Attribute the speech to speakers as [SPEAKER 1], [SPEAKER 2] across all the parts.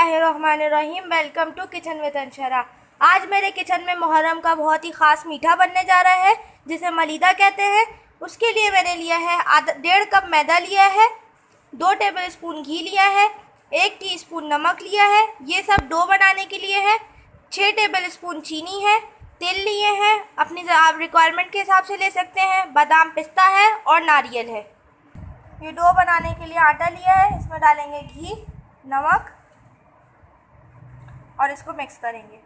[SPEAKER 1] बिस्मिल्लाहिर्रहमानिर्रहीम। Welcome to kitchen with Anshara. आज मेरे किचन में मुहर्रम का बहुत ही ख़ास मीठा बनने जा रहा है जिसे मलीदा कहते हैं। उसके लिए मैंने लिया है 1.5 कप मैदा लिया है, 2 टेबल स्पून घी लिया है, 1 टीस्पून नमक लिया है। ये सब डो बनाने के लिए है। 6 टेबल स्पून चीनी है, तिल लिए हैं, अपनी आप रिक्वायरमेंट के हिसाब से ले सकते हैं, बादाम पिस्ता है और नारियल है। ये डो बनाने के लिए आटा लिया है, इसमें डालेंगे घी, नमक और इसको मिक्स करेंगे।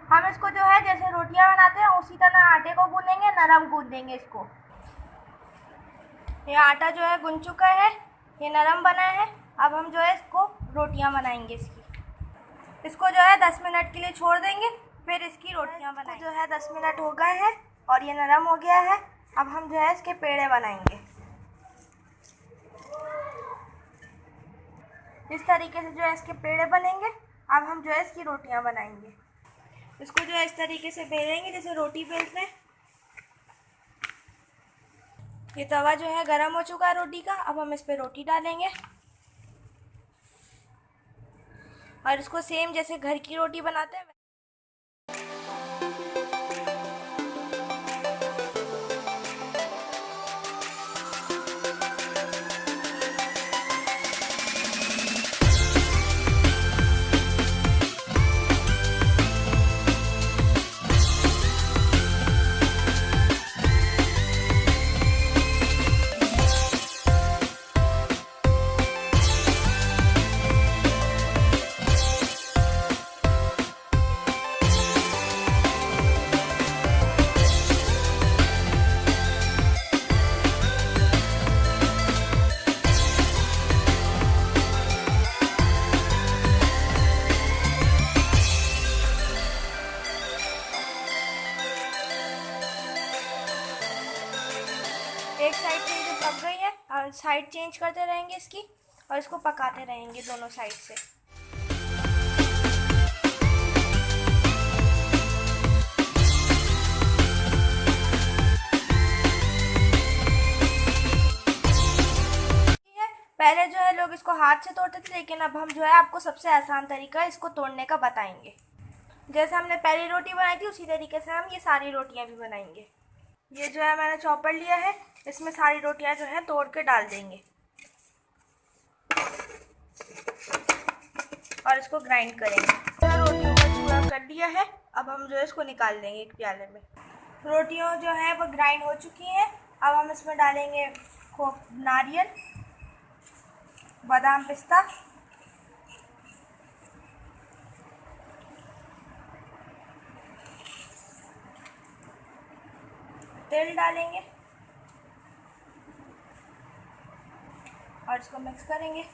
[SPEAKER 1] हम इसको जो है जैसे रोटियां बनाते हैं उसी तरह आटे को गूंदेंगे, नरम गूंद देंगे इसको। ये आटा जो है गूंद चुका है, ये नरम बना है। अब हम जो है इसको रोटियां बनाएंगे इसको जो है 10 मिनट के लिए छोड़ देंगे, फिर इसकी रोटियां बनाएंगे। जो है 10 मिनट हो गए हैं और ये नरम हो गया है। अब हम जो है इसके पेड़े बनाएंगे। इस तरीके से जो है इसके पेड़े बनेंगे। अब हम जो है इसकी रोटियां बनाएंगे। इसको जो है इस तरीके से बेलेंगे जैसे रोटी बेलते हैं। ये तवा जो है गरम हो चुका है रोटी का। अब हम इस पे रोटी डालेंगे और इसको सेम जैसे घर की रोटी बनाते हैं। एक साइड से जो पक गई है और साइड चेंज करते रहेंगे इसकी और इसको पकाते रहेंगे दोनों साइड से। पहले जो है लोग इसको हाथ से तोड़ते थे, लेकिन अब हम जो है आपको सबसे आसान तरीका इसको तोड़ने का बताएंगे। जैसे हमने पहली रोटी बनाई थी उसी तरीके से हम ये सारी रोटियां भी बनाएंगे। ये जो है मैंने चॉपर लिया है, इसमें सारी रोटियां जो है तोड़ के डाल देंगे और इसको ग्राइंड करेंगे। रोटियों का चूड़ा कर लिया है। अब हम जो है इसको निकाल देंगे एक प्याले में। रोटियां जो है वो ग्राइंड हो चुकी हैं। अब हम इसमें डालेंगे नारियल, बादाम पिस्ता, तिल डालेंगे और इसको मिक्स करेंगे।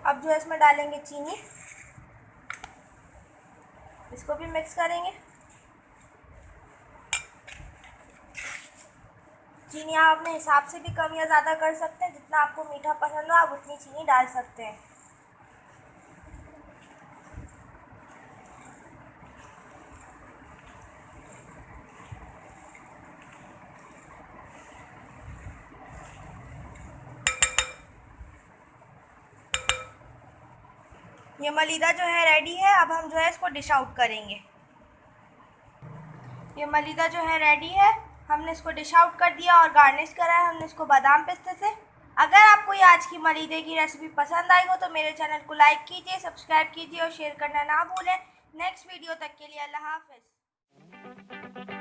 [SPEAKER 1] अब जो है इसमें डालेंगे चीनी, इसको भी मिक्स करेंगे। चीनी आप अपने हिसाब से भी कम या ज़्यादा कर सकते हैं, जितना आपको मीठा पसंद हो आप उतनी चीनी डाल सकते हैं। ये मलीदा जो है रेडी है। अब हम जो है इसको डिश आउट करेंगे। ये मलीदा जो है रेडी है, हमने इसको डिश आउट कर दिया और गार्निश करा है हमने इसको बादाम पिस्ते से। अगर आपको ये आज की मलीदे की रेसिपी पसंद आई हो तो मेरे चैनल को लाइक कीजिए, सब्सक्राइब कीजिए और शेयर करना ना भूलें। नेक्स्ट वीडियो तक के लिए अल्लाह हाफ़िज़।